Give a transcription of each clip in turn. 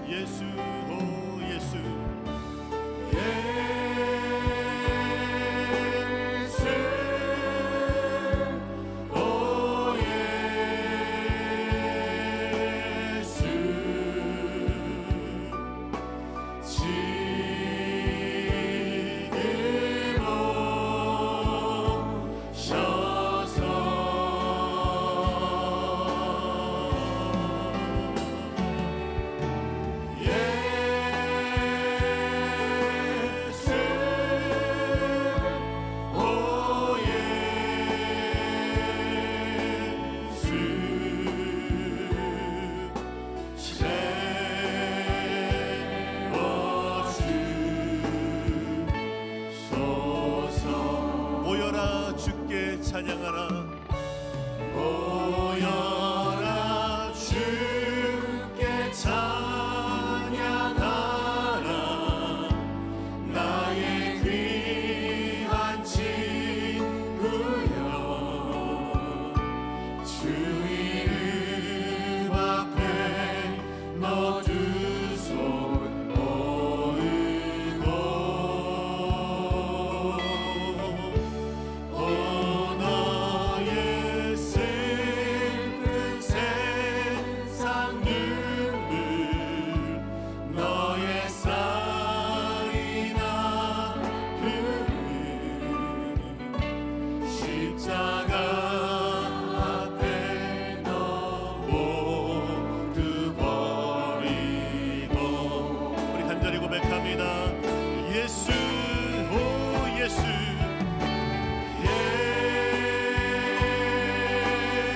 예수 오 예수 찬양하라 모여라 주께 찬양하라 나의 귀한 친구여 주 이름 앞에 너 두 손 모으고 예수 오 예수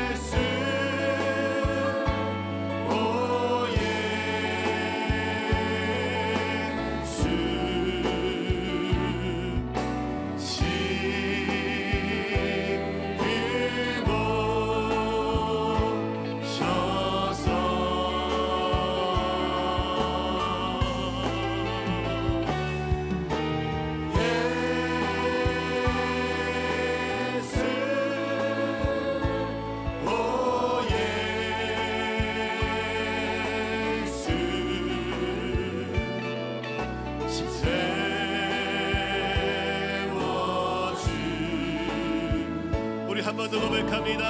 예수 오 예수 지금 오셔서 우리 한 번 더 고백합니다.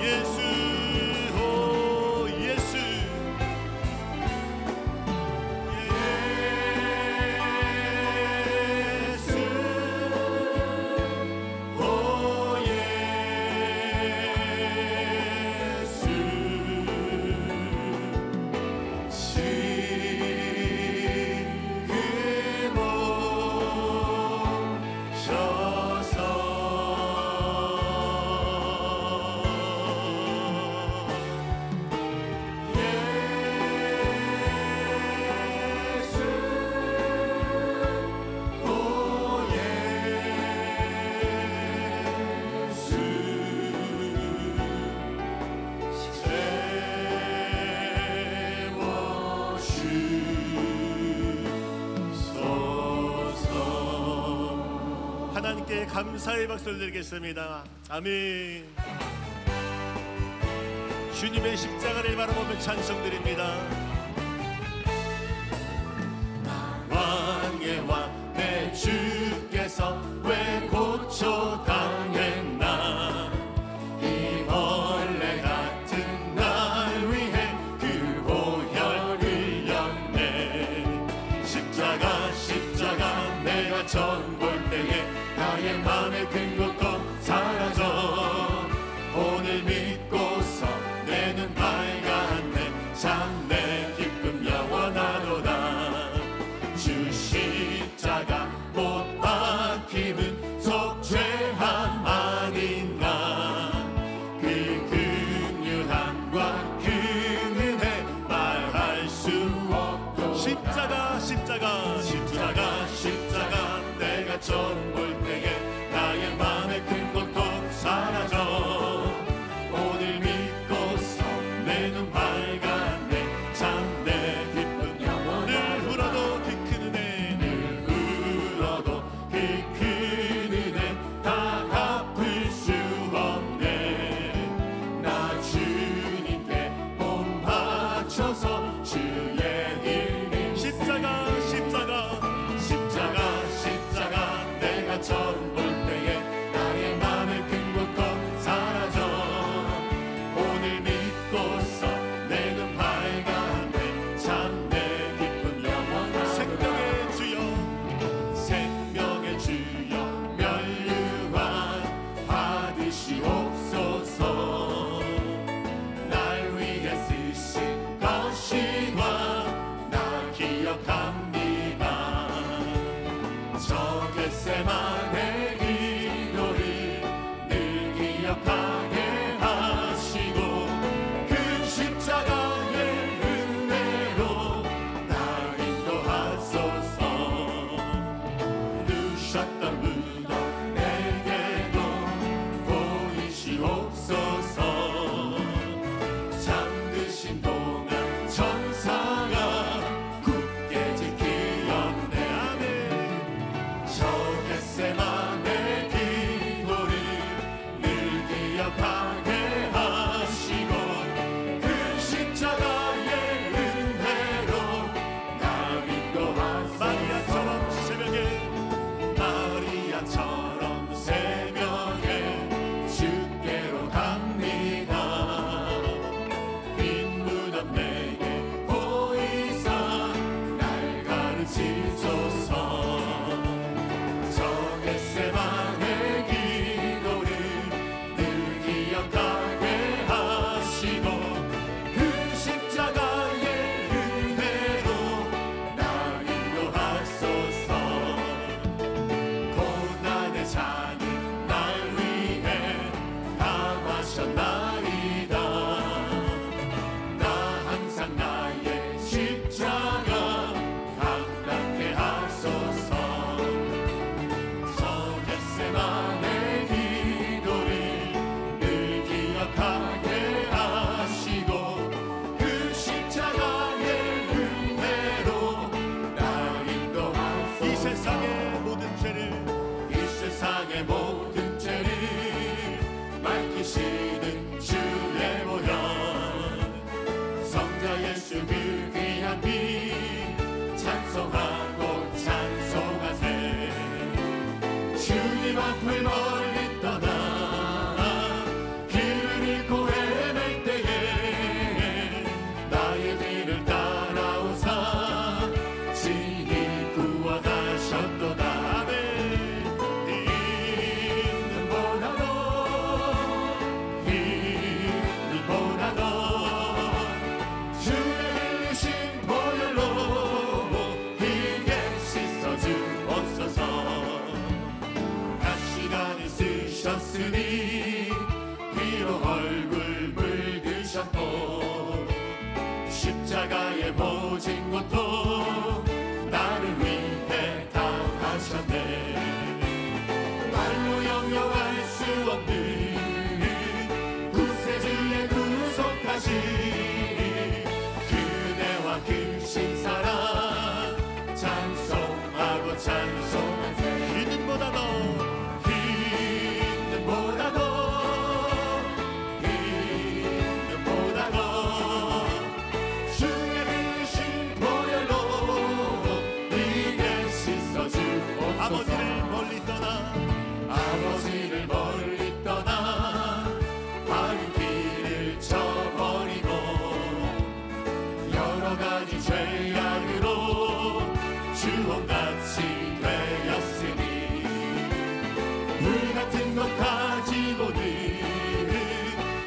예수 오 예수 예수 오 예수 지금 오셔서 하나님께 감사의 박수를 드리겠습니다. 아멘. 주님의 십자가를 바라보며 찬송드립니다. 왕의 왕 내 주께서 왜 고초당했나 이 벌레 같은 날 위해 그 보혈 흘렸네. 십자가 십자가 내가 처음 볼 때에 나의 맘의 근것도 사라져 오늘 믿고서 내 눈 밝았네. 참 내 기쁨 영원하도다. 주 십자가 못 박힘은 속죄함 아닌가. 그 긍휼함과 그 은혜 말할 수 없고 십자가 십자가 십자가 십자가 내가 처음 볼 때에 나의 맘에 큰 것도 사라져 오늘 믿고서 내 눈 밝았네. 참 내 기쁨 영원한 늘 울어도 그 큰 은혜 늘 울어도 그 큰 은혜 다 갚을 수 없네. 나 주님께 몸 바쳐서 주의 항상 나의 십자가 가깝게 하소서. 저 겟세마네 기도를 늘 기억하게 하시고 그 십자가의 은혜로 날 인도하소서. 이 세상의 모든 죄를 밝히시는 주의 보혈, 성자 예수 그 귀한 피 찬송하고 찬송하세. 주님 앞을 멀리 떠나 길을 잃고 헤맬 때에 나의 뒤를 따라오사 친히 구원하셨도다. 비록 얼굴 붉으셨고 십자가의 모진 것도 나를 위해 당하셨네. 말로 영영할 수 없는 구세주의 구속하신 그대와 크신 사랑 찬송하고 찬송하세. 이는보다 더 아버지를 멀리 떠나 바른 길을 쳐버리고 여러 가지 죄악으로 주홍같이 되었으니 불같은 것 가지고는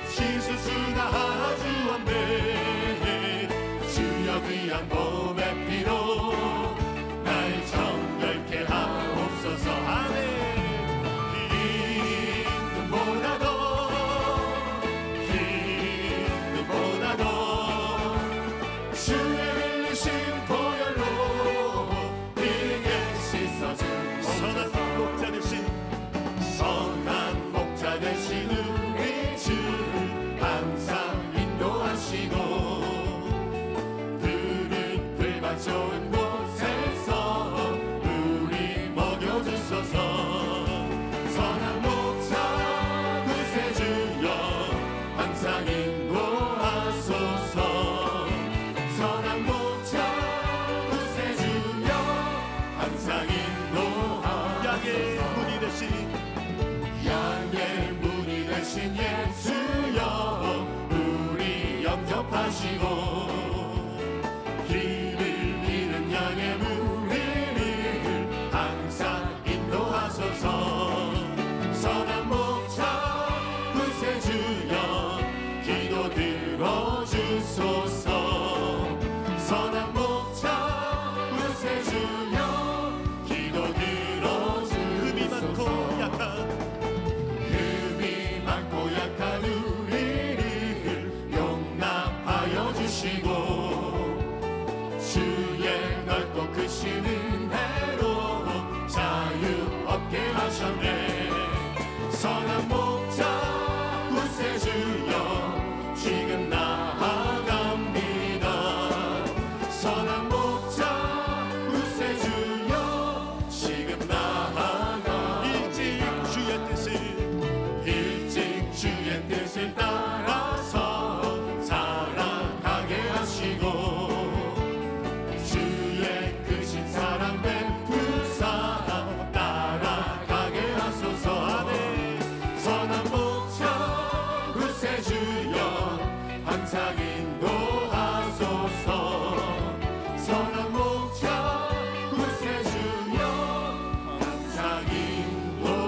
실수수가 아주 없네. 주여 귀한 몸의 피로 날 정결케 하옵소서. 아멘. 선한 목자 되신 우리 주 항상 인도하시고 푸른 풀밭 좋은 곳에서 우리 먹여주소서. 선한 목자 구세주여 항상 인도하소서. 선한 목자 구세주여 항상 인도하소서. 양의 문이 되신 예수여 우리 영접하시고 길을 잃은 양의 우리를 항상 인도하소서. 선한 목자 구세주여 기도 들어주소서. 선한 목자 구세주여 기도 들어주소서. 흠이 많고 약한 우리를 용납하여 주시고 주의 넓고 크신 은혜로 자유 얻게 하셨네. 선한 목자 구세주여 지금 나아갑니다. 선한 목자 구세주여 지금 나아갑니다. 일찍 주의 뜻을 따라서 살아가게 하시고 주의 크신 사랑 베푸사 따라가게 하소서. 선한 목자 구세주여 항상 인도하소서. 선한 목자 구세주여 항상 인도하소서.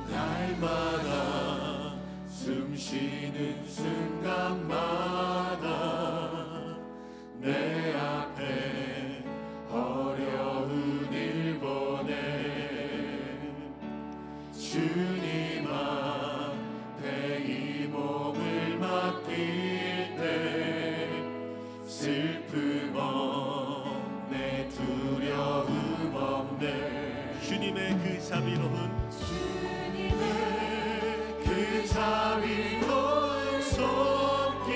날마다 숨쉬는 순간마다 내 앞에 어려운 일 보내 주님 앞에 이 몸을 맡길 때 슬픔 없네 두려움 없네 주님의 그 자비로운 손길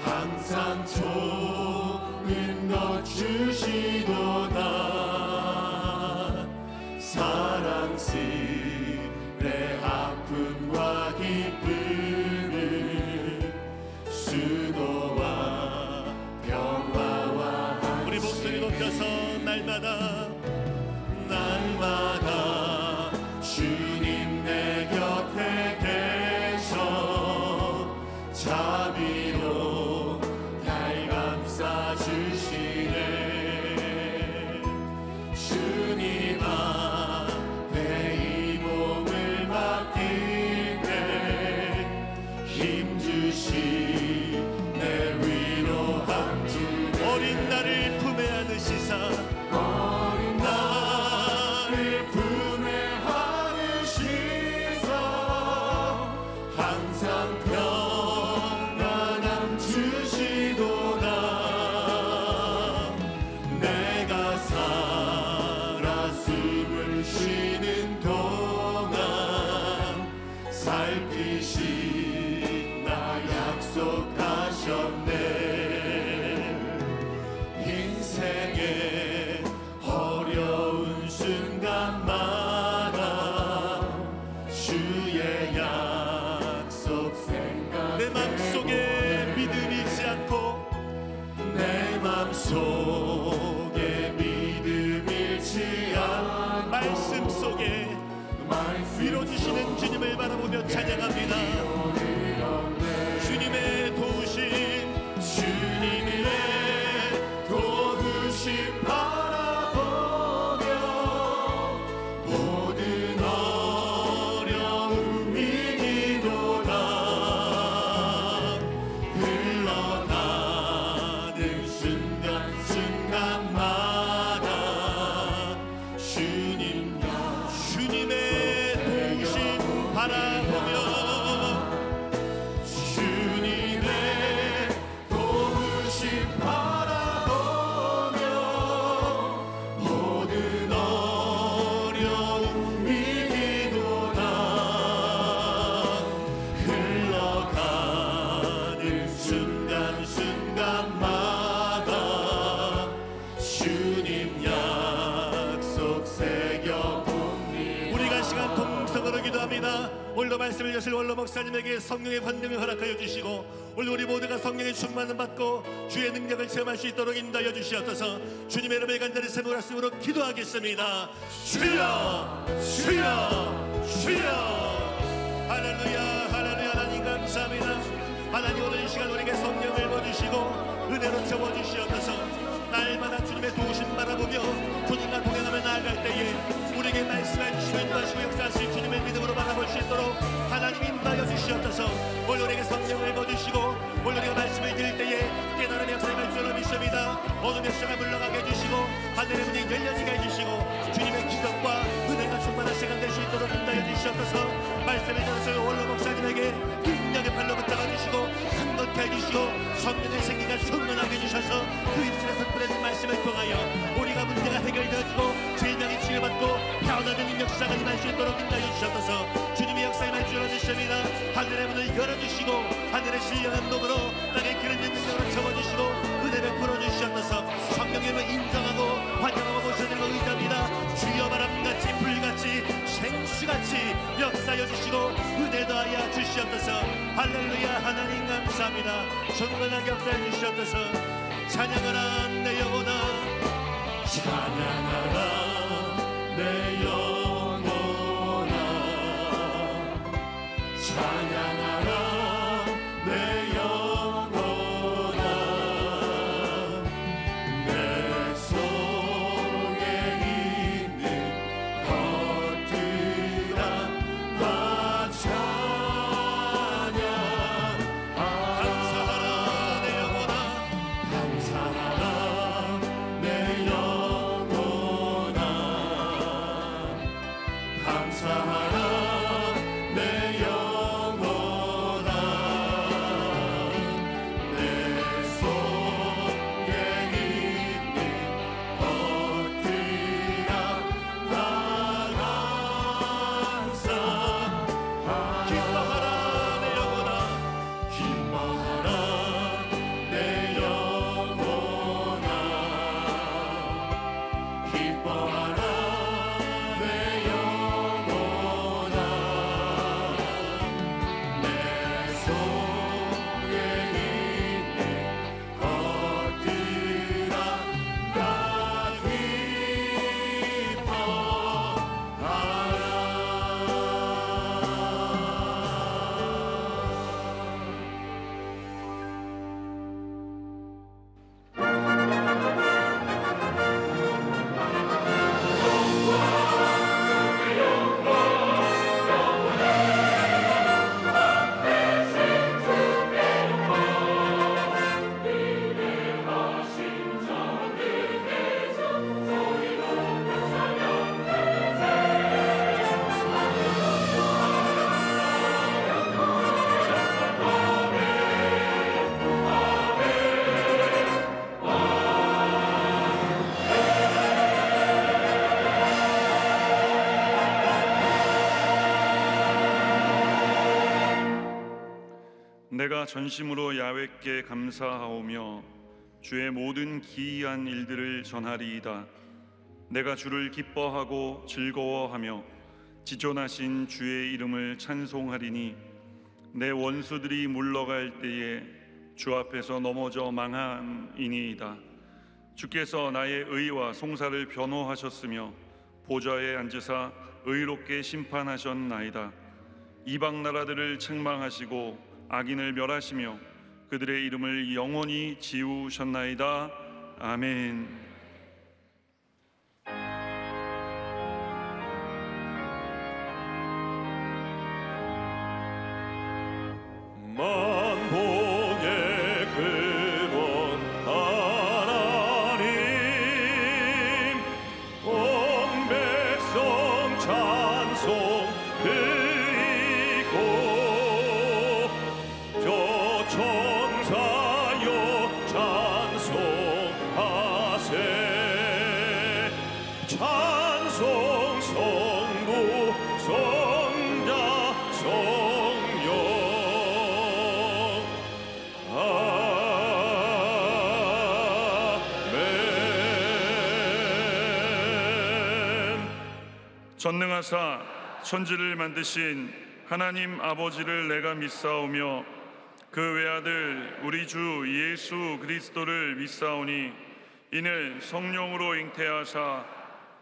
항상 좋은 것 주시도다 사랑스레 아픔과 기쁨을 수고와 평화와 우리 목소리 높여서 날마다 주님 내 곁에 계셔 자비로 날 감싸 주시네 주님 앞에 이 몸을 맡길 때 힘 주시네 위로함 주네 어린 나를 품에 안으시사 어린 나를 품에 안으시사 항상 평안함 주시도다 내가 살아 숨을 쉬는 동안 살피신다 약속하셨네 인생의 어려운 순간마다 주의 약속 생각 내 맘속에 믿음 잃지 않고 내 맘속에 믿음 잃지 않고 말씀 속에 위로 주시는 주님을 바라보며 찬양합니다 주님의 도우심 주님의 도우심 바라보며 모든 어려움 이기도다 흘러가는 순간순간마다 주님의 도우심 바라보며 주님의 도우심 바라보며 모든 어려움 이기도다 흘러가는 순간순간마다 주님 약속 새겨봅니다 우리가 시간 통성으로 기도합니다 오늘도 말씀을 주실 원로 목사님에게 성령의 권능을 허락하여 주시고 오늘 우리 모두가 성령의 충만을 받고 주의 능력을 체험할 수 있도록 인도하여 주시옵소서 주님의 이름을 간절히 세모라씀으로 기도하겠습니다 주여 주여 주여 할렐루야 할렐루야 하나님 감사합니다 하나님 오늘 이 시간 우리에게 성령을 부어주시고 은혜로 채워주시옵소서 날마다 주님의 도우심 바라보며 주님과 동행하며 나아갈 때에 우리에게 말씀해 주시고 인도하시고 역사하실 주님의 믿음으로 바라볼 수 있도록 하나님 인도하여 주시옵소서 오늘 우리에게 성령을 부어주시고 오늘 우리가 말씀을 드릴 때에 깨달음의 역사를 주로 믿습니다 어둠의 시간을 물러가게 해주시고 하늘의 문이 열려지게 해주시고 주님의 기적과 은혜가 충만한 시간 될 수 있도록 인도하여 주시옵소서 말씀을 들으실 원로 목사님에게 능력의 발로 붙잡아 주시고 강건케 해주시고 성령의 생기가 충만하게 해주셔서 그 입술에서 뿌려진 말씀을 통하여 우리가 문제가 해결되어지고 질병이 치료받고 변화된 능력 시작을 임할 수 있도록 인도하여 주셔서 주님의 역사에 말주어 주십니다 하늘의 문을 열어주시고 하늘의 신령한 복으로 땅에 기름진 능력으로 채워주시고 은혜 베풀어 주시옵소서 성령님을 인정하고 환영하고 모셔드리고 의지합니다 주여 바람같이 불같이 생수같이 역사여 주시고 은혜 더하여 주시옵소서 할렐루야 하나님 감사합니다 충만하게 역사해 주시옵소서 찬양하라 내 영혼아 찬양하라 내 영혼아 찬양하라 내 영혼아 내 속에 있는 것들아 다 찬양하라 감사하라 내 영혼아 감사하라 내 영혼아 감사하라 내 영혼아 내 속에 있는 것들아 다 감사하라 기뻐하라 내 영혼아 기뻐하라 내 영혼아 기뻐하라 내 영혼아 내 속에 있는 것들아 다 내가 전심으로 야훼께 감사하오며 주의 모든 기이한 일들을 전하리이다. 내가 주를 기뻐하고 즐거워하며 지존하신 주의 이름을 찬송하리니 내 원수들이 물러갈 때에 주 앞에서 넘어져 망함이니이다. 주께서 나의 의와 송사를 변호하셨으며 보좌에 앉으사 의롭게 심판하셨나이다. 이방 나라들을 책망하시고 악인을 멸하시며 그들의 이름을 영원히 지우셨나이다. 아멘. 만복의 근원 하나님 온 백성 찬송 드리고 저 천사여 찬송하세 찬송 성부 성자 성령 아멘. 전능하사 천지를 만드신 하나님 아버지를 내가 믿사오며 그 외아들 우리 주 예수 그리스도를 믿사오니 이는 성령으로 잉태하사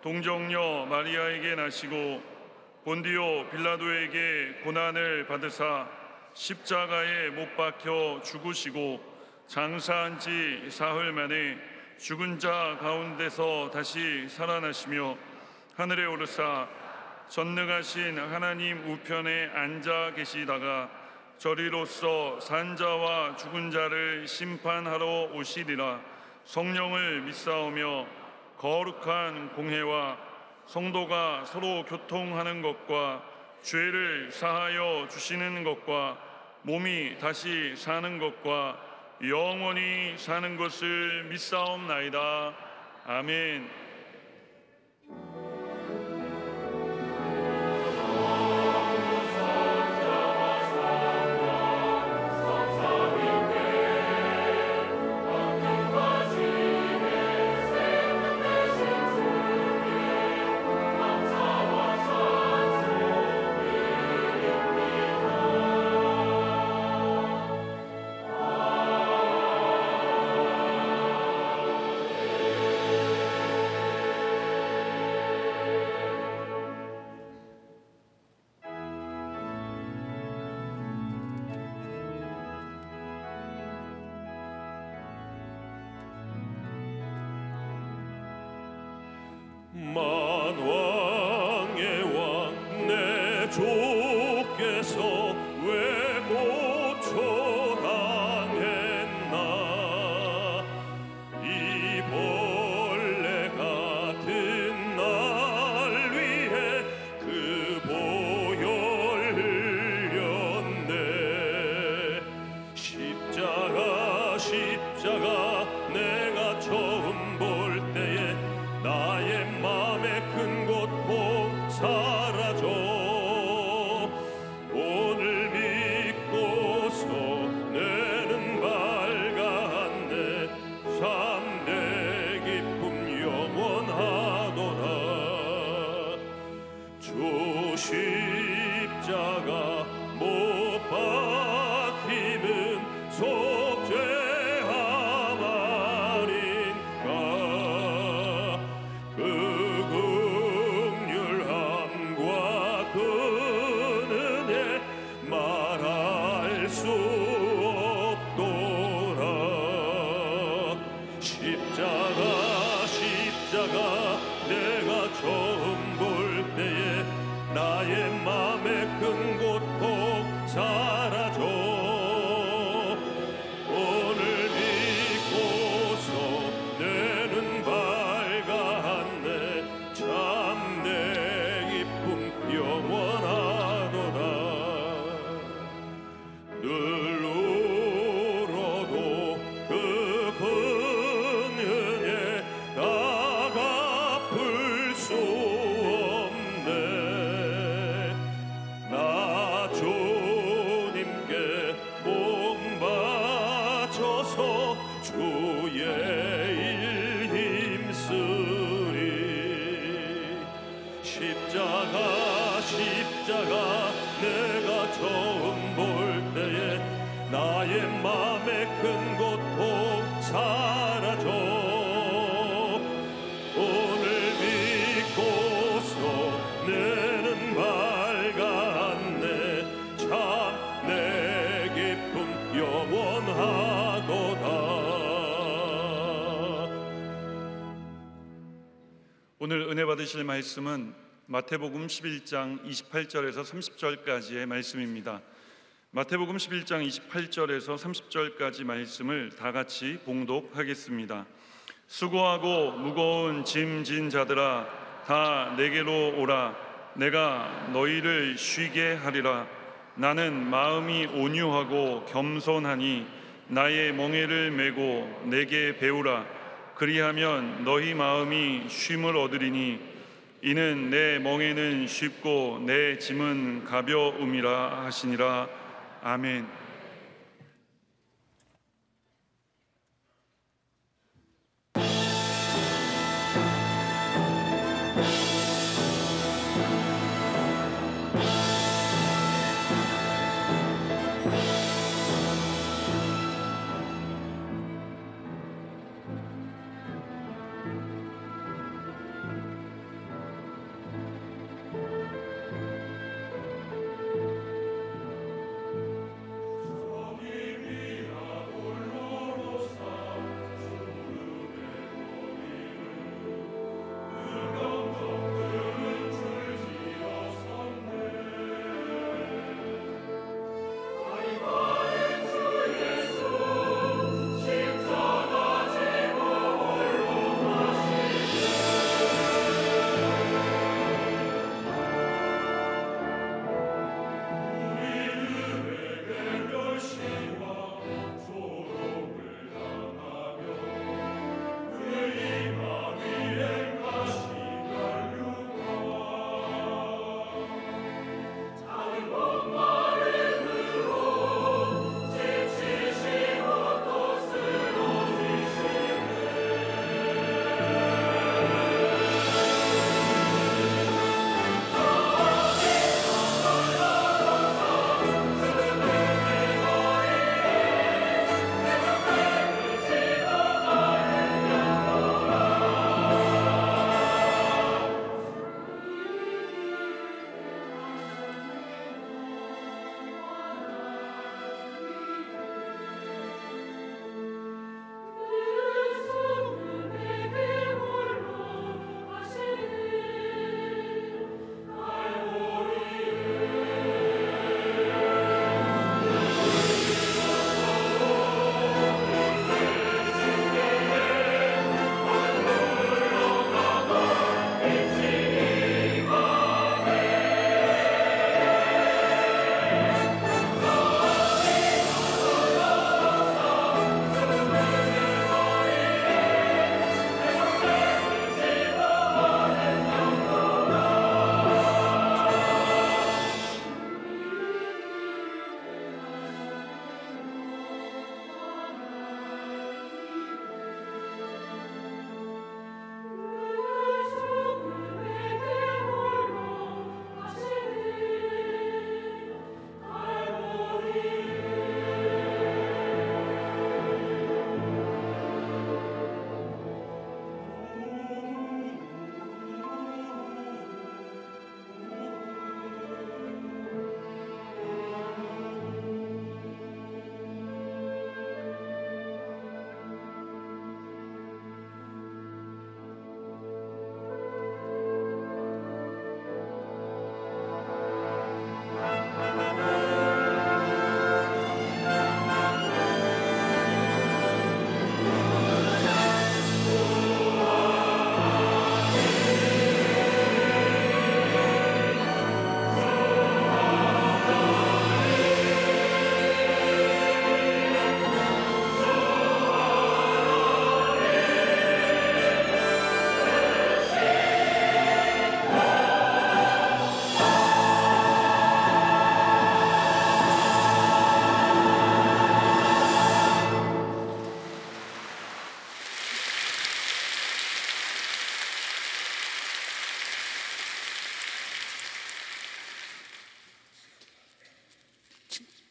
동정녀 마리아에게 나시고 본디오 빌라도에게 고난을 받으사 십자가에 못 박혀 죽으시고 장사한 지 사흘 만에 죽은 자 가운데서 다시 살아나시며 하늘에 오르사 전능하신 하나님 우편에 앉아 계시다가 저리로서 산자와 죽은 자를 심판하러 오시리라. 성령을 믿사오며 거룩한 공회와 성도가 서로 교통하는 것과 죄를 사하여 주시는 것과 몸이 다시 사는 것과 영원히 사는 것을 믿사옵나이다. 아멘. 만왕의 왕 내 주께서 왜 고초당했나 이 벌레 같은 날 위해 그 십자가 못 박힘은 속죄함 아닌가. 그 긍휼함과 그 은혜 말할 수 없도다. 십자가 내가 처음 볼 때에 나의 맘의 큰 고통 사라져. 오늘 믿고서 내는 밝았네. 참 내 기쁨 영원하도다. 늘 울어도 그 은혜 다 갚을 수 없네. 나 주님께 몸 바쳐서 주의 일 힘쓰리. 십자가 내가 처음 볼 때에 나의 맘의 큰 고통 사라져. 오늘 믿고서 내는 밝았네. 참 내 기쁨 영원하도다. 오늘 은혜 받으실 말씀은 마태복음 11장 28절에서 30절까지의 말씀입니다. 마태복음 11장 28절에서 30절까지 말씀을 다 같이 봉독하겠습니다. 수고하고 무거운 짐 진 자들아 다 내게로 오라. 내가 너희를 쉬게 하리라. 나는 마음이 온유하고 겸손하니 나의 멍에를 메고 내게 배우라. 그리하면 너희 마음이 쉼을 얻으리니 이는 내 멍에는 쉽고 내 짐은 가벼움이라 하시니라. 아멘.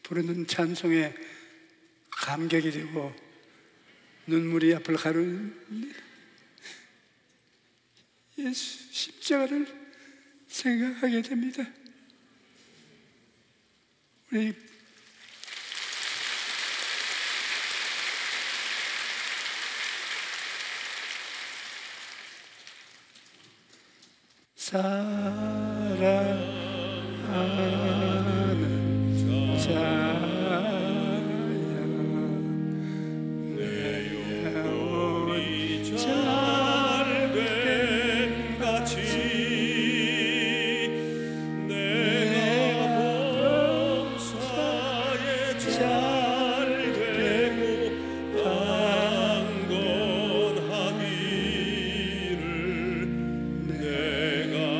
부르는 찬송에 감격이 되고 눈물이 앞을 가르는 예수 십자가를 생각하게 됩니다. 우리 사랑하는 자야 내 영혼이 잘됨 같이 내가 범사에 잘되고 강건하기를 내가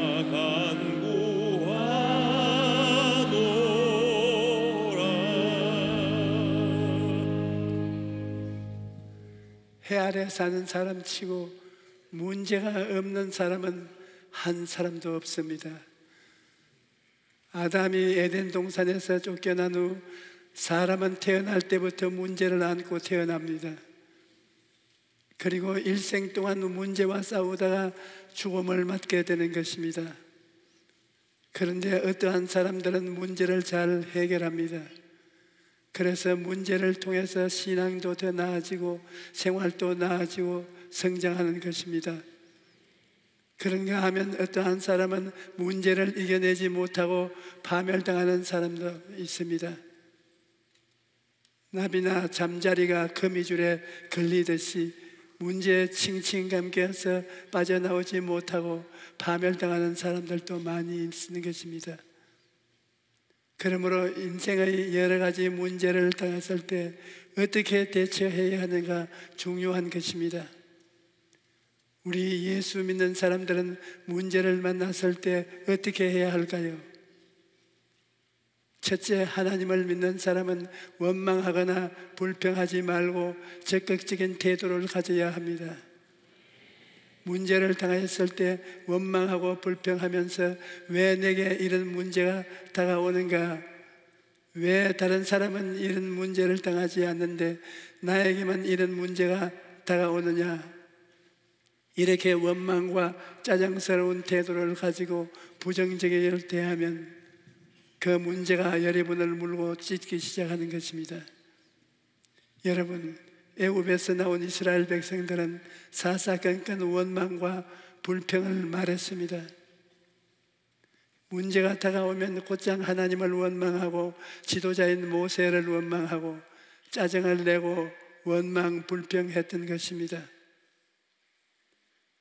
해 아래 사는 사람 치고 문제가 없는 사람은 한 사람도 없습니다. 아담이 에덴 동산에서 쫓겨난 후 사람은 태어날 때부터 문제를 안고 태어납니다. 그리고 일생 동안 문제와 싸우다가 죽음을 맞게 되는 것입니다. 그런데 어떠한 사람들은 문제를 잘 해결합니다. 그래서 문제를 통해서 신앙도 더 나아지고 생활도 나아지고 성장하는 것입니다. 그런가 하면 어떠한 사람은 문제를 이겨내지 못하고 파멸당하는 사람도 있습니다. 나비나 잠자리가 거미줄에 걸리듯이 문제에 칭칭 감겨서 빠져나오지 못하고 파멸당하는 사람들도 많이 있는 것입니다. 그러므로 인생의 여러 가지 문제를 당했을 때 어떻게 대처해야 하는가 중요한 것입니다. 우리 예수 믿는 사람들은 문제를 만났을 때 어떻게 해야 할까요? 첫째, 하나님을 믿는 사람은 원망하거나 불평하지 말고 적극적인 태도를 가져야 합니다. 문제를 당했을 때 원망하고 불평하면서 왜 내게 이런 문제가 다가오는가? 왜 다른 사람은 이런 문제를 당하지 않는데 나에게만 이런 문제가 다가오느냐? 이렇게 원망과 짜증스러운 태도를 가지고 부정적으로 대하면 그 문제가 여러분을 물고 찢기 시작하는 것입니다. 여러분, 애굽에서 나온 이스라엘 백성들은 사사건건 원망과 불평을 말했습니다. 문제가 다가오면 곧장 하나님을 원망하고 지도자인 모세를 원망하고 짜증을 내고 원망 불평했던 것입니다.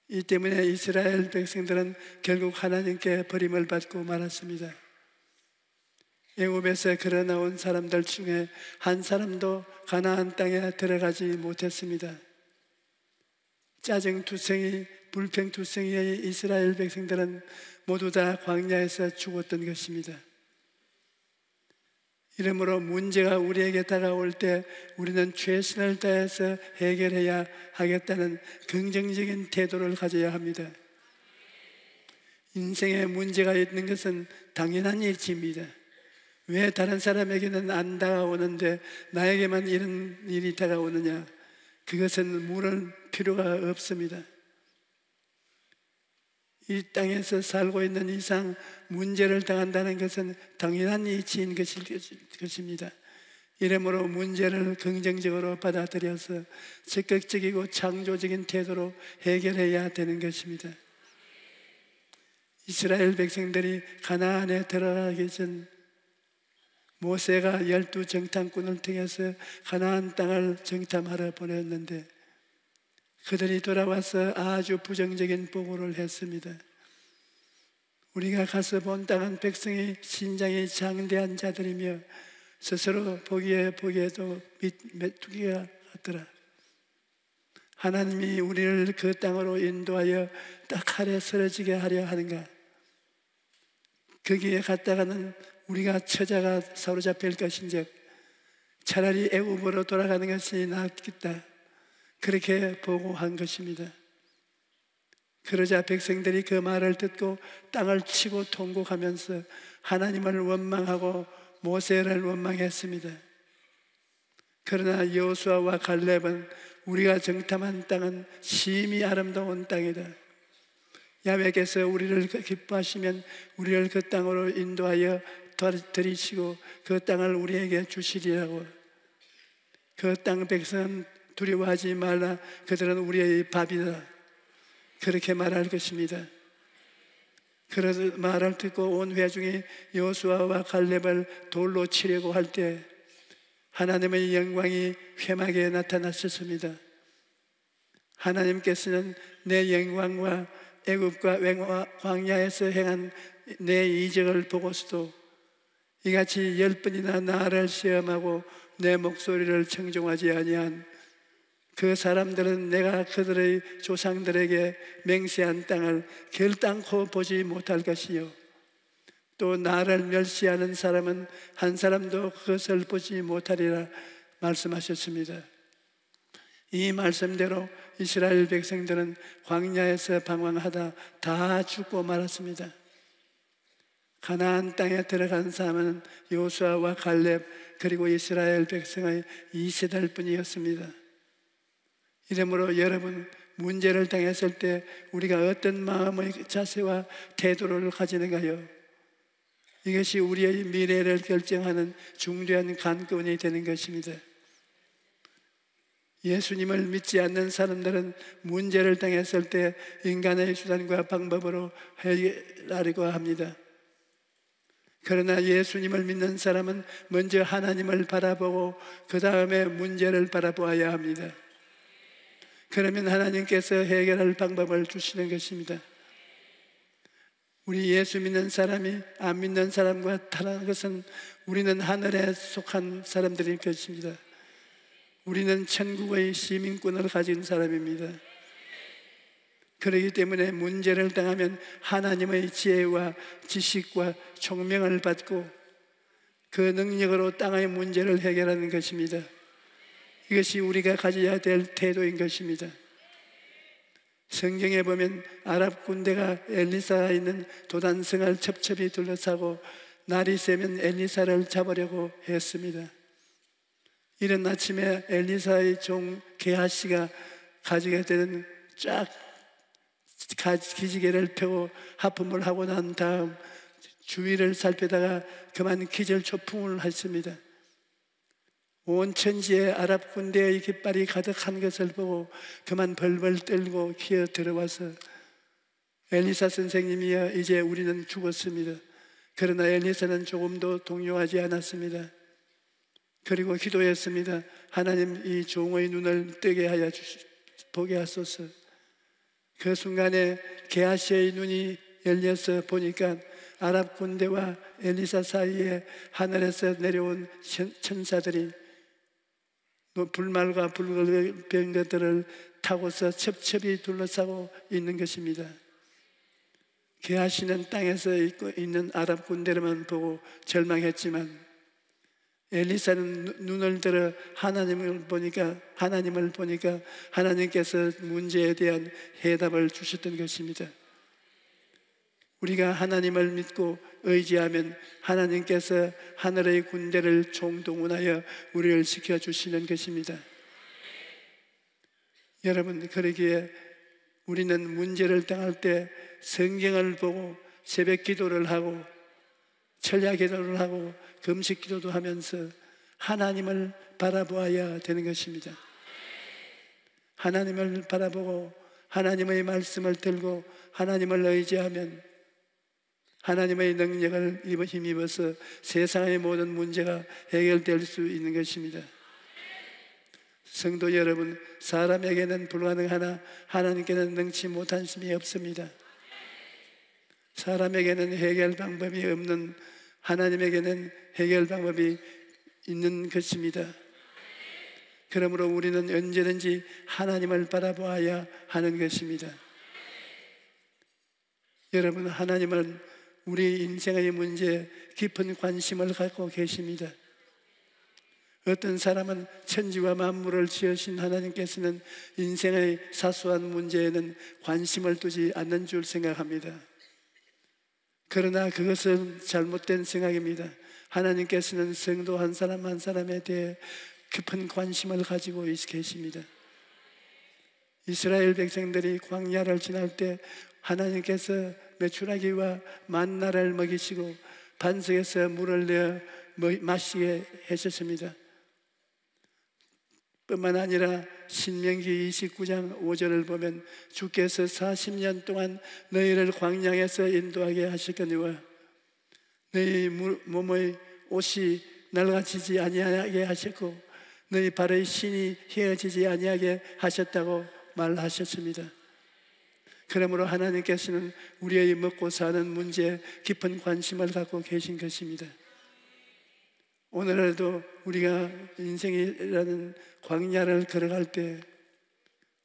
이 때문에 이스라엘 백성들은 결국 하나님께 버림을 받고 말았습니다. 애굽에서 걸어 나온 사람들 중에 한 사람도 가나안 땅에 들어가지 못했습니다. 짜증투성이, 불평투성이의 이스라엘 백성들은 모두 다 광야에서 죽었던 것입니다. 이러므로 문제가 우리에게 다가올 때 우리는 최선을 다해서 해결해야 하겠다는 긍정적인 태도를 가져야 합니다. 인생에 문제가 있는 것은 당연한 일입니다. 왜 다른 사람에게는 안 다가오는데 나에게만 이런 일이 다가오느냐? 그것은 물을 필요가 없습니다. 이 땅에서 살고 있는 이상 문제를 당한다는 것은 당연한 이치인 것입니다. 이러므로 문제를 긍정적으로 받아들여서 적극적이고 창조적인 태도로 해결해야 되는 것입니다. 이스라엘 백성들이 가나안에 들어가기 전 모세가 12정탐꾼을 통해서 가나안 땅을 정탐하러 보냈는데 그들이 돌아와서 아주 부정적인 보고를 했습니다. 우리가 가서 본 땅은 백성이 신장이 장대한 자들이며 스스로 보기에도 메뚜기가 같더라. 하나님이 우리를 그 땅으로 인도하여 딱 아래 쓰러지게 하려 하는가? 거기에 갔다가는 우리가 처자가 사로잡힐 것인즉 차라리 애굽으로 돌아가는 것이 낫겠다. 그렇게 보고한 것입니다. 그러자 백성들이 그 말을 듣고 땅을 치고 통곡하면서 하나님을 원망하고 모세를 원망했습니다. 그러나 여호수아와 갈렙은 우리가 정탐한 땅은 심히 아름다운 땅이다. 야훼께서 우리를 기뻐하시면 우리를 그 땅으로 인도하여 들이시고 그 땅을 우리에게 주시리라고. 그 땅 백성은 두려워하지 말라. 그들은 우리의 밥이다. 그렇게 말할 것입니다. 그런 말을 듣고 온 회중이 여호수아와 갈렙을 돌로 치려고 할 때 하나님의 영광이 회막에 나타나셨습니다. 하나님께서는 내 영광과 애굽과 광야에서 행한 내 이적을 보고서도 이같이 10번이나 나를 시험하고 내 목소리를 청종하지 아니한 그 사람들은 내가 그들의 조상들에게 맹세한 땅을 결단코 보지 못할 것이요, 또 나를 멸시하는 사람은 한 사람도 그것을 보지 못하리라 말씀하셨습니다. 이 말씀대로 이스라엘 백성들은 광야에서 방황하다 다 죽고 말았습니다. 가나안 땅에 들어간 사람은 여호수아와 갈렙 그리고 이스라엘 백성의 2세대일 뿐이었습니다. 이러므로 여러분, 문제를 당했을 때 우리가 어떤 마음의 자세와 태도를 가지는가요? 이것이 우리의 미래를 결정하는 중요한 관건이 되는 것입니다. 예수님을 믿지 않는 사람들은 문제를 당했을 때 인간의 수단과 방법으로 해결하려고 합니다. 그러나 예수님을 믿는 사람은 먼저 하나님을 바라보고 그 다음에 문제를 바라보아야 합니다. 그러면 하나님께서 해결할 방법을 주시는 것입니다. 우리 예수 믿는 사람이 안 믿는 사람과 다른 것은 우리는 하늘에 속한 사람들일 것입니다. 우리는 천국의 시민권을 가진 사람입니다. 그렇기 때문에 문제를 당하면 하나님의 지혜와 지식과 총명을 받고 그 능력으로 땅의 문제를 해결하는 것입니다. 이것이 우리가 가져야 될 태도인 것입니다. 성경에 보면 아랍 군대가 엘리사가 있는 도단성을 첩첩이 둘러싸고 날이 새면 엘리사를 잡으려고 했습니다. 이른 아침에 엘리사의 종 게하시가 가지게 되는 쫙 기지개를 펴고 하품을 하고 난 다음 주위를 살피다가 그만 기절초풍을 했습니다. 온 천지에 아랍 군대의 깃발이 가득한 것을 보고 그만 벌벌 떨고 기어 들어와서 엘리사 선생님이여, 이제 우리는 죽었습니다. 그러나 엘리사는 조금도 동요하지 않았습니다. 그리고 기도했습니다. 하나님, 이 종의 눈을 뜨게 하여 보게 하소서. 그 순간에 게하시의 눈이 열려서 보니까 아랍 군대와 엘리사 사이에 하늘에서 내려온 천사들이 불말과 붉은 것들을 타고서 첩첩이 둘러싸고 있는 것입니다. 게하시는 땅에서 있는 아랍 군대를만 보고 절망했지만 엘리사는 눈을 들어 하나님을 보니까 하나님께서 문제에 대한 해답을 주셨던 것입니다. 우리가 하나님을 믿고 의지하면 하나님께서 하늘의 군대를 총동원하여 우리를 지켜주시는 것입니다. 여러분, 그러기에 우리는 문제를 당할 때 성경을 보고 새벽 기도를 하고 철야 기도를 하고 금식 기도도 하면서 하나님을 바라보아야 되는 것입니다. 하나님을 바라보고 하나님의 말씀을 들고 하나님을 의지하면 하나님의 능력을 힘입어서 세상의 모든 문제가 해결될 수 있는 것입니다. 성도 여러분, 사람에게는 불가능하나 하나님께는 능치 못한 심이 없습니다. 사람에게는 해결 방법이 없는 하나님에게는 해결 방법이 있는 것입니다. 그러므로 우리는 언제든지 하나님을 바라보아야 하는 것입니다. 여러분, 하나님은 우리 인생의 문제에 깊은 관심을 갖고 계십니다. 어떤 사람은 천지와 만물을 지으신 하나님께서는 인생의 사소한 문제에는 관심을 두지 않는 줄 생각합니다. 그러나 그것은 잘못된 생각입니다. 하나님께서는 성도 한 사람 한 사람에 대해 깊은 관심을 가지고 계십니다. 이스라엘 백성들이 광야를 지날 때 하나님께서 메추라기와 만나를 먹이시고 반석에서 물을 내어 마시게 하셨습니다. 뿐만 아니라 신명기 29장 5절을 보면 주께서 40년 동안 너희를 광야에서 인도하게 하셨거니와 너희 몸의 옷이 낡아지지 아니하게 하셨고 너희 발의 신이 헤어지지 아니하게 하셨다고 말하셨습니다. 그러므로 하나님께서는 우리의 먹고 사는 문제에 깊은 관심을 갖고 계신 것입니다. 오늘날도 우리가 인생이라는 광야를 걸어갈 때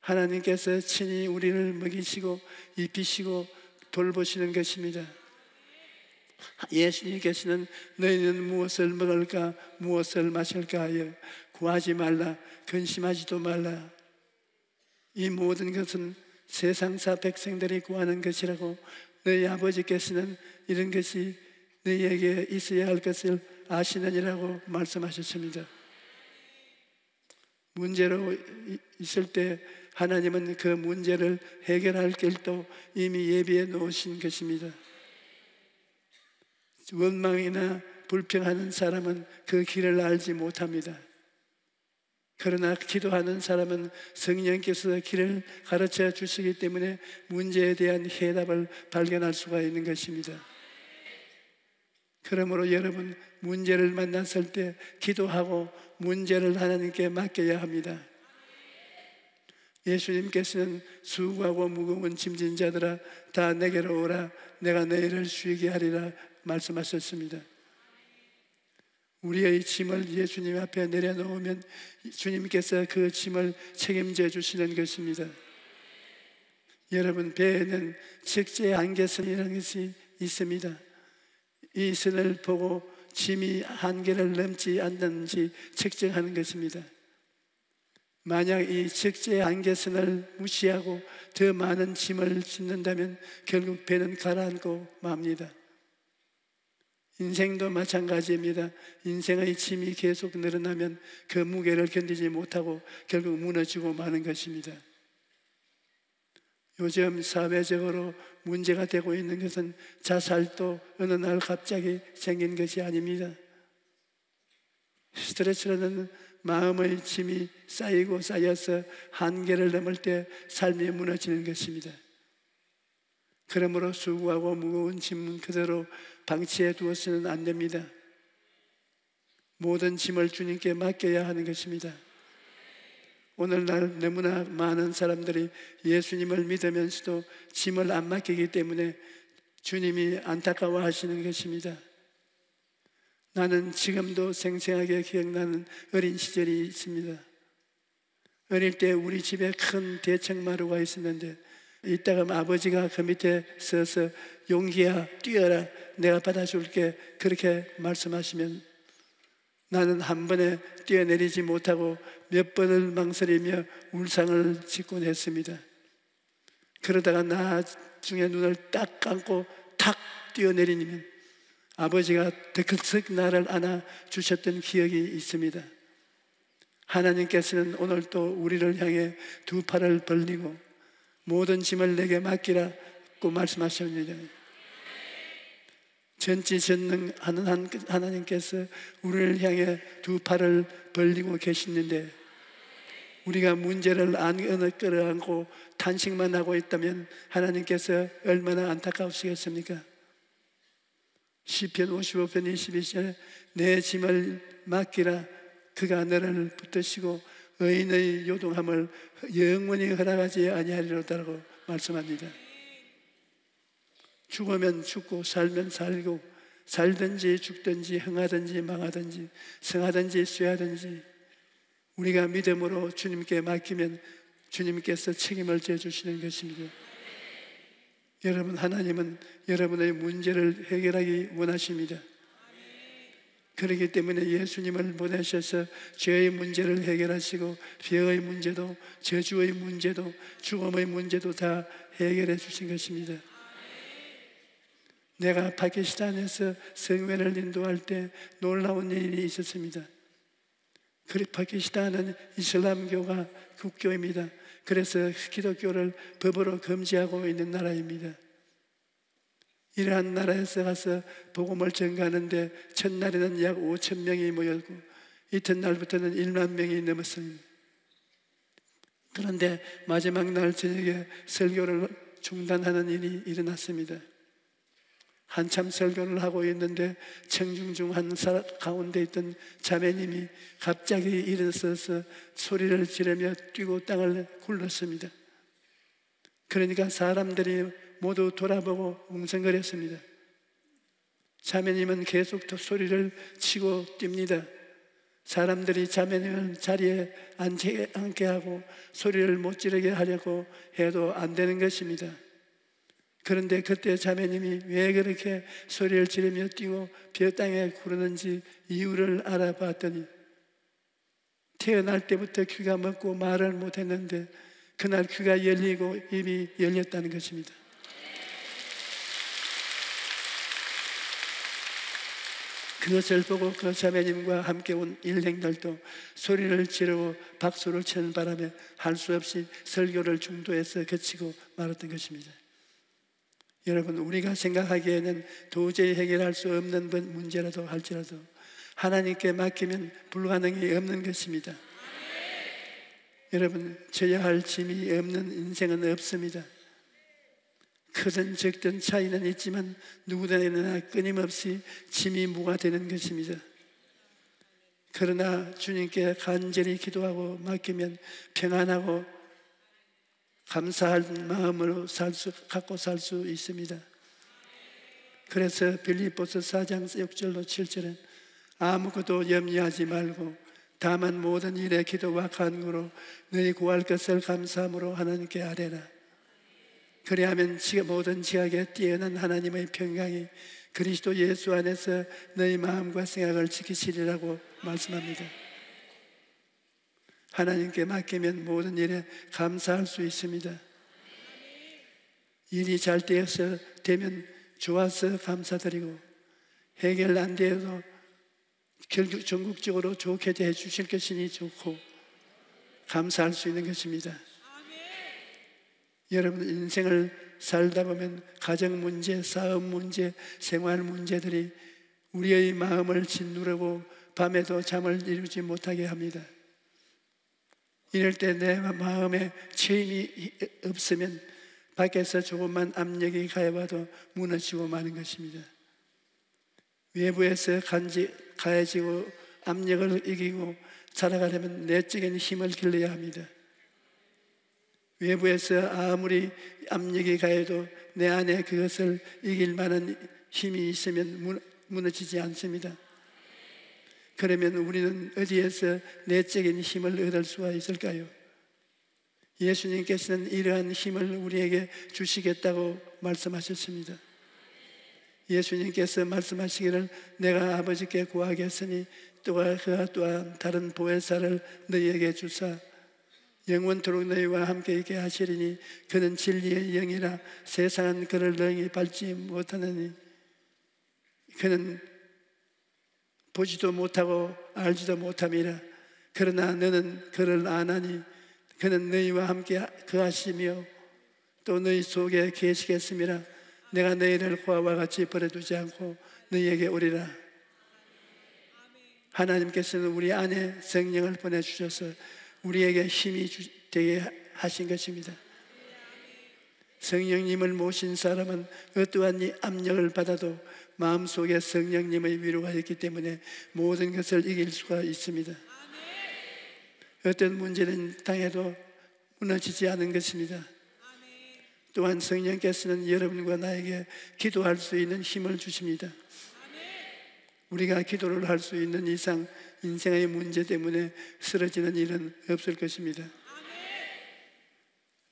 하나님께서 친히 우리를 먹이시고 입히시고 돌보시는 것입니다. 예수님께서는 너희는 무엇을 먹을까 무엇을 마실까 하여 구하지 말라 근심하지도 말라. 이 모든 것은 세상사 백성들이 구하는 것이라고 너희 아버지께서는 이런 것이 너희에게 있어야 할 것을 아시느니라고 말씀하셨습니다. 문제로 있을 때 하나님은 그 문제를 해결할 길도 이미 예비해 놓으신 것입니다. 원망이나 불평하는 사람은 그 길을 알지 못합니다. 그러나 기도하는 사람은 성령께서 길을 가르쳐 주시기 때문에 문제에 대한 해답을 발견할 수가 있는 것입니다. 그러므로 여러분 문제를 만났을 때 기도하고 문제를 하나님께 맡겨야 합니다. 예수님께서는 수고하고 무거운 짐진 자들아 다 내게로 오라 내가 너희를 쉬게 하리라 말씀하셨습니다. 우리의 짐을 예수님 앞에 내려놓으면 주님께서 그 짐을 책임져 주시는 것입니다. 여러분 배에는 적재 한계선이라는 것이 있습니다. 이 선을 보고 짐이 한계를 넘지 않는지 측정하는 것입니다. 만약 이 적재 한계선을 무시하고 더 많은 짐을 짓는다면 결국 배는 가라앉고 맙니다. 인생도 마찬가지입니다. 인생의 짐이 계속 늘어나면 그 무게를 견디지 못하고 결국 무너지고 마는 것입니다. 요즘 사회적으로 문제가 되고 있는 것은 자살도 어느 날 갑자기 생긴 것이 아닙니다. 스트레스라는 마음의 짐이 쌓이고 쌓여서 한계를 넘을 때 삶이 무너지는 것입니다. 그러므로 수고하고 무거운 짐은 그대로 방치해 두어서는 안 됩니다. 모든 짐을 주님께 맡겨야 하는 것입니다. 오늘날 너무나 많은 사람들이 예수님을 믿으면서도 짐을 안 맡기기 때문에 주님이 안타까워 하시는 것입니다. 나는 지금도 생생하게 기억나는 어린 시절이 있습니다. 어릴 때 우리 집에 큰 대청마루가 있었는데 이따가 아버지가 그 밑에 서서 용기야 뛰어라 내가 받아줄게 그렇게 말씀하시면 나는 한 번에 뛰어내리지 못하고 몇 번을 망설이며 울상을 짓곤 했습니다. 그러다가 나중에 눈을 딱 감고 탁 뛰어내리면 아버지가 득득 나를 안아 주셨던 기억이 있습니다. 하나님께서는 오늘 또 우리를 향해 두 팔을 벌리고 모든 짐을 내게 맡기라고 말씀하십니다. 전지전능하는 하나님께서 우리를 향해 두 팔을 벌리고 계시는데 우리가 문제를 안 끌어안고 탄식만 하고 있다면 하나님께서 얼마나 안타까우시겠습니까? 시편 55편 22절에 내 짐을 맡기라 그가 너를 붙드시고 의인의 요동함을 영원히 허락하지 아니하리로다라고 말씀합니다. 죽으면 죽고 살면 살고 살든지 죽든지 흥하든지 망하든지 성하든지 쇠하든지 우리가 믿음으로 주님께 맡기면 주님께서 책임을 져주시는 것입니다. 여러분 하나님은 여러분의 문제를 해결하기 원하십니다. 그렇기 때문에 예수님을 보내셔서 죄의 문제를 해결하시고 병의 문제도 저주의 문제도 죽음의 문제도 다 해결해 주신 것입니다. 내가 파키스탄에서 성회를 인도할 때 놀라운 일이 있었습니다. 파키스탄은 이슬람교가 국교입니다. 그래서 기독교를 법으로 금지하고 있는 나라입니다. 이러한 나라에서 가서 복음을 전가하는데 첫날에는 약 5천 명이 모였고 이튿날부터는 1만 명이 넘었습니다. 그런데 마지막 날 저녁에 설교를 중단하는 일이 일어났습니다. 한참 설교를 하고 있는데 청중 중 한 가운데 있던 자매님이 갑자기 일어서서 소리를 지르며 뛰고 땅을 굴렀습니다. 그러니까 사람들이 모두 돌아보고 웅성거렸습니다. 자매님은 계속 또 소리를 치고 뜁니다. 사람들이 자매님을 자리에 앉게 하고 소리를 못 지르게 하려고 해도 안 되는 것입니다. 그런데 그때 자매님이 왜 그렇게 소리를 지르며 뛰고 벼 땅에 구르는지 이유를 알아봤더니 태어날 때부터 귀가 먹고 말을 못했는데 그날 귀가 열리고 입이 열렸다는 것입니다. 그것을 보고 그 자매님과 함께 온 일행들도 소리를 지르고 박수를 치는 바람에 할 수 없이 설교를 중도에서 그치고 말았던 것입니다. 여러분, 우리가 생각하기에는 도저히 해결할 수 없는 문제라도 할지라도 하나님께 맡기면 불가능이 없는 것입니다. 여러분, 져야 할 짐이 없는 인생은 없습니다. 크든 적든 차이는 있지만 누구나 끊임없이 짐이 무가 되는 것입니다. 그러나 주님께 간절히 기도하고 맡기면 평안하고 감사할 마음으로 갖고 살 수 있습니다. 그래서 빌립보서 4장 6절로 7절은 아무것도 염려하지 말고 다만 모든 일에 기도와 간구로 너희 구할 것을 감사함으로 하나님께 아뢰라. 그리하면 모든 지각에 뛰어난 하나님의 평강이 그리스도 예수 안에서 너희 마음과 생각을 지키시리라고 말씀합니다. 하나님께 맡기면 모든 일에 감사할 수 있습니다. 일이 잘 되면 좋아서 감사드리고 해결 안 되어도 결국 전국적으로 좋게 해 주실 것이니 좋고 감사할 수 있는 것입니다. 여러분, 인생을 살다 보면 가정 문제, 사업 문제, 생활 문제들이 우리의 마음을 짓누르고 밤에도 잠을 이루지 못하게 합니다. 이럴 때 내 마음에 체임이 없으면 밖에서 조금만 압력이 가해봐도 무너지고 마는 것입니다. 외부에서 가해지고 압력을 이기고 살아가려면 내적인 힘을 길러야 합니다. 외부에서 아무리 압력이 가해도 내 안에 그것을 이길 만한 힘이 있으면 무너지지 않습니다. 그러면 우리는 어디에서 내적인 힘을 얻을 수가 있을까요? 예수님께서는 이러한 힘을 우리에게 주시겠다고 말씀하셨습니다. 예수님께서 말씀하시기를 내가 아버지께 구하겠으니 그가 또한 다른 보혜사를 너희에게 주사 영원토록 너희와 함께 있게 하시리니 그는 진리의 영이라 세상은 그를 너희 밟지 못하느니 그는 보지도 못하고 알지도 못함이라. 그러나 너는 그를 아나니 그는 너희와 함께 거하시며 또 너희 속에 계시겠음이라. 내가 너희를 고아와 같이 버려두지 않고 너희에게 오리라. 하나님께서는 우리 안에 성령을 보내주셔서 우리에게 힘이 되게 하신 것입니다. 성령님을 모신 사람은 어떠한 압력을 받아도 마음속에 성령님의 위로가 있기 때문에 모든 것을 이길 수가 있습니다. 어떤 문제는 당해도 무너지지 않은 것입니다. 또한 성령께서는 여러분과 나에게 기도할 수 있는 힘을 주십니다. 우리가 기도를 할 수 있는 이상 인생의 문제 때문에 쓰러지는 일은 없을 것입니다.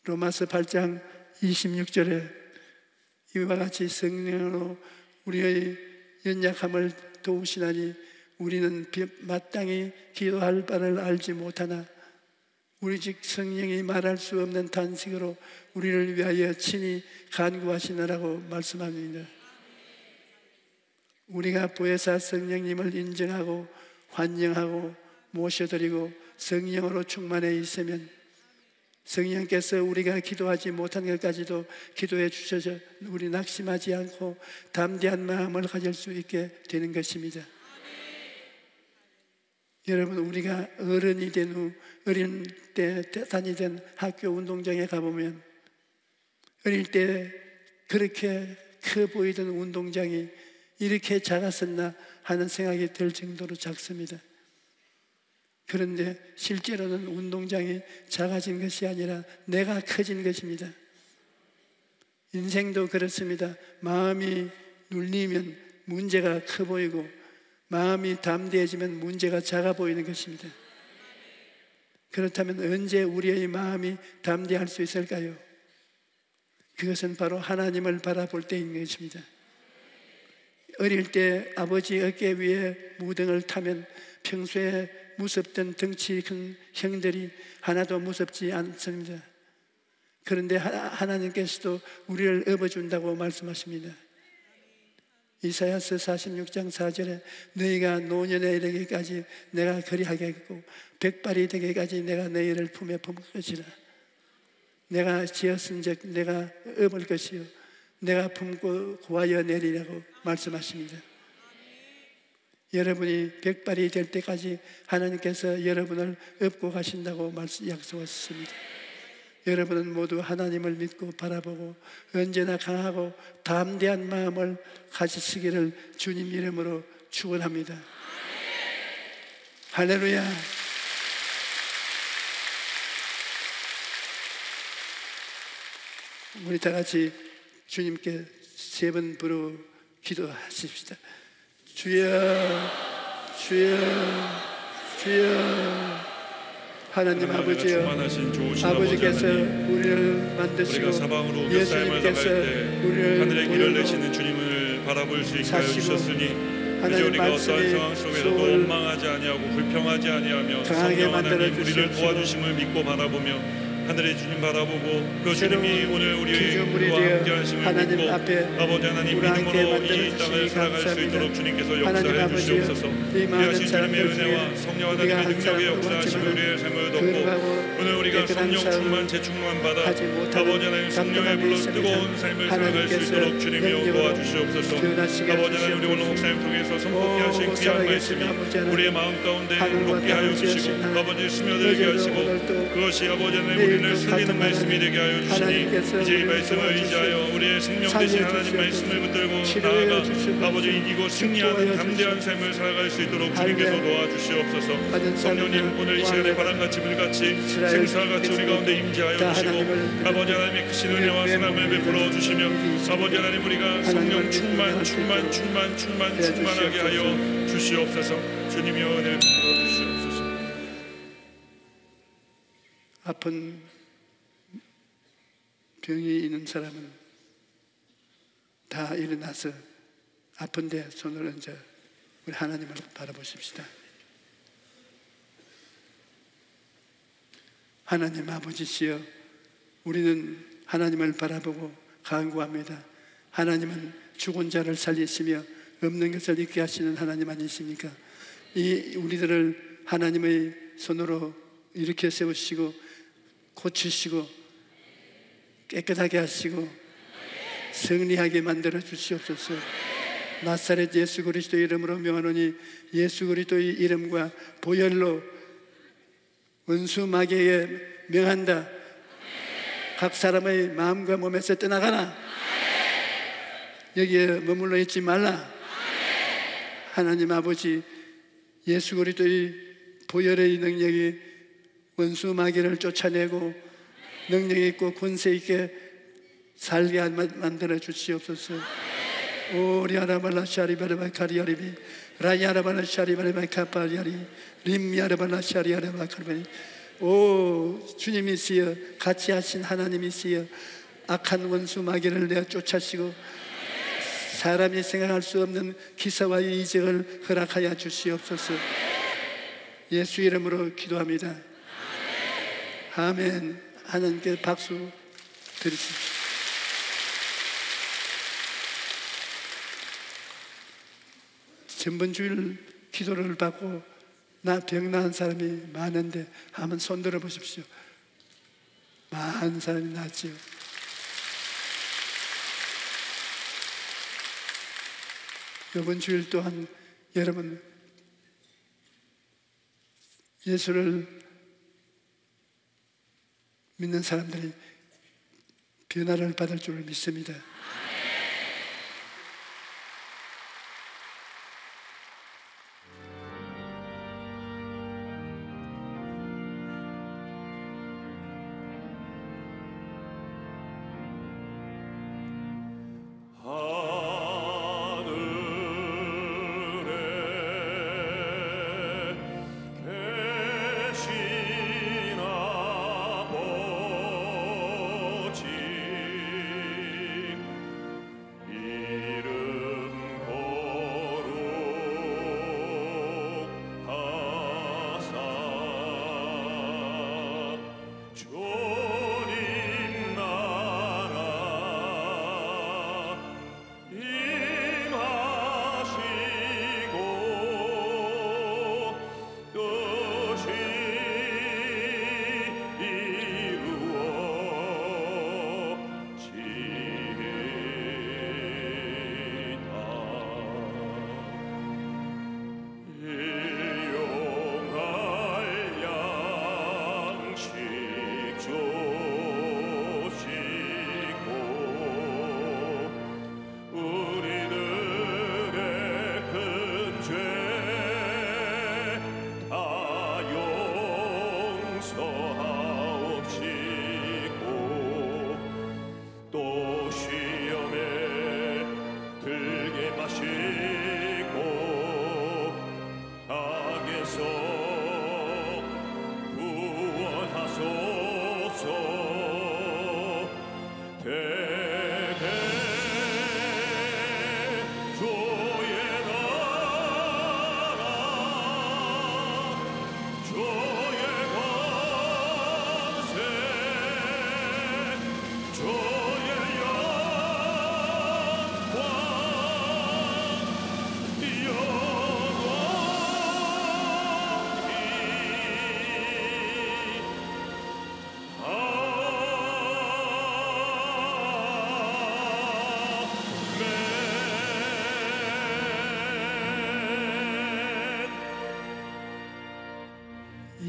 로마서 8장 26절에 이와 같이 성령으로 우리의 연약함을 도우시나니 우리는 마땅히 기도할 바를 알지 못하나 우리 즉 성령이 말할 수 없는 단식으로 우리를 위하여 친히 간구하시느라고 말씀합니다. 우리가 보혜사 성령님을 인정하고 환영하고 모셔드리고 성령으로 충만해 있으면 성령께서 우리가 기도하지 못한 것까지도 기도해 주셔서 우리 낙심하지 않고 담대한 마음을 가질 수 있게 되는 것입니다. 여러분, 우리가 어른이 된 후 어린 때 다니던 학교 운동장에 가보면 어릴 때 그렇게 커 보이던 운동장이 이렇게 작았었나 하는 생각이 들 정도로 작습니다. 그런데 실제로는 운동장이 작아진 것이 아니라 내가 커진 것입니다. 인생도 그렇습니다. 마음이 눌리면 문제가 커 보이고 마음이 담대해지면 문제가 작아 보이는 것입니다. 그렇다면 언제 우리의 마음이 담대할 수 있을까요? 그것은 바로 하나님을 바라볼 때인 것입니다. 어릴 때 아버지 어깨 위에 무등을 타면 평소에 무섭던 덩치 큰 형들이 하나도 무섭지 않습니다. 그런데 하나님께서도 우리를 업어준다고 말씀하십니다. 이사야서 46장 4절에 너희가 노년에 이르기까지 내가 그리하겠고 백발이 되기까지 내가 너희를 품에 품을 것이라. 내가 지었은즉 내가 업을 것이요 내가 품고 구하여 내리라고 말씀하십니다. 여러분이 백발이 될 때까지 하나님께서 여러분을 업고 가신다고 약속하셨습니다. 여러분은 모두 하나님을 믿고 바라보고 언제나 강하고 담대한 마음을 가지시기를 주님 이름으로 축원합니다. 할렐루야. 우리 다 같이 주님께 세 번 부르 기도하십시다. 주여, 주여, 주여. 하나님 아버지여, 아버지께서 우리를 만드시고 예수님께서 우리를 하늘의 길을 보혈로 내시는 주님을 바라볼 수 있게 하여 주셨으니 이제 하나님 우리가 어떠한 말씀이 상황 속에서도 소원을 원망하지 아니하고 불평하지 아니하며 강하게 성령 하나님 만들어 우리를 주시옵시고 도와주심을 믿고 바라보며 하늘의 주님 바라보고 그 새로운 주님이 오늘 기준물이 우리와 되어 함께 하심을 하나님 믿고 앞에 아버지 하나님 우리 함께 믿음으로 이 만들어 땅을 주시니 살아갈 수 감사합니다. 있도록 주님께서 하나님 역사해 아버지여, 주시옵소서. 이 많은 귀하신 주님의 사람들 중에 은혜와 성령 우리가 하나님의 한 능력의 사람도 역사하심을 없지만 우리의 삶을 덮고 거룩하고 오늘 우리가 깨끗한 성령 삶을 충만 재충만 받아 하지 못하는 아버지 하나님 성령의 답답함이 불로 있습니다. 뜨거운 삶을 살아갈 수 하나님께서 있도록 주님이여 능력으로 도와주시옵소서. 변화시켜 아버지 하나님 우리 오늘 주시옵소서. 목사님 통해서 선포케 오, 하신 귀한 살아계신 말씀이 아버지 하나님, 우리의 마음 가운데 하늘과 녹게 하여 땅을 주시고 지으신 하나님, 아버지 스며들게 어제도 하시고 오늘도 그것이 아버지 하나님 내일도 우리를 살리는 같은 말씀이 되게 하여 주시니 하나님께서 이제 이 우리를 말씀을 도와주시고 의지하여 우리의 생명 되신 하나님 말씀을 붙들고 치료해 나아가 주시고 아버지 이기고 승리하는 축복하여 담대한 주시고 삶을 살아갈 수 있도록 주님께서 할렐루야. 도와주시옵소서. 받은 성령님 사람을 오늘 이 시간에 구하며 바람같이 불같이 이스라엘 생사같이 우리 가운데 임재하여 다 주시고 하나님을 아버지 하나님의 크신 은혜와 선함을 베풀어 주시며 아버지 하나님 우리가 성령 충만 충만하게 하여 주시옵소서. 주님이여 은혜를 베풀어 주시옵소서. 아픈 병이 있는 사람은 다 일어나서 아픈데 손을 얹어 우리 하나님을 바라보십시다. 하나님 아버지시여, 우리는 하나님을 바라보고 간구합니다. 하나님은 죽은 자를 살리시며 없는 것을 있게 하시는 하나님 아니십니까? 이 우리들을 하나님의 손으로 일으켜 세우시고 고치시고 깨끗하게 하시고 승리하게 만들어 주시옵소서. 나사렛 예수 그리스도의 이름으로 명하노니 예수 그리스도의 이름과 보혈로 원수 마귀에게 명한다. 각 사람의 마음과 몸에서 떠나가라. 여기에 머물러 있지 말라. 하나님 아버지, 예수 그리스도의 보혈의 능력이 원수 마귀를 쫓아내고 능력 있고 권세 있게 살게 만들어 주시옵소서. 오리아라발라 샤리바르바 카리아리비 라야라발라 샤리바르바 카파리아리 림야라발라 샤리아라바 카르바니. 오 주님이시여, 같이 하신 하나님이시여, 악한 원수 마귀를 내어 쫓아시고 사람이 생각할 수 없는 기사와 이적을 허락하여 주시옵소서. 예수 이름으로 기도합니다. 아멘. 하나님께 박수 드리십시오. 전번주일 기도를 받고 나 병 나은 사람이 많은데 한번 손 들어 보십시오. 많은 사람이 나았지요. 이번 주일 또한 여러분 예수를 믿는 사람들이 변화를 받을 줄 믿습니다.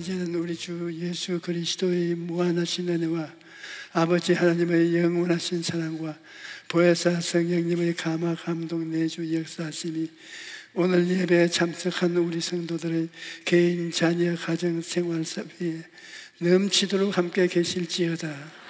이제는 우리 주 예수 그리스도의 무한하신 은혜와 아버지 하나님의 영원하신 사랑과 보혜사 성령님의 감화 감동 내주 역사하심이 오늘 예배에 참석한 우리 성도들의 개인 자녀 가정 생활 사회에 넘치도록 함께 계실지어다.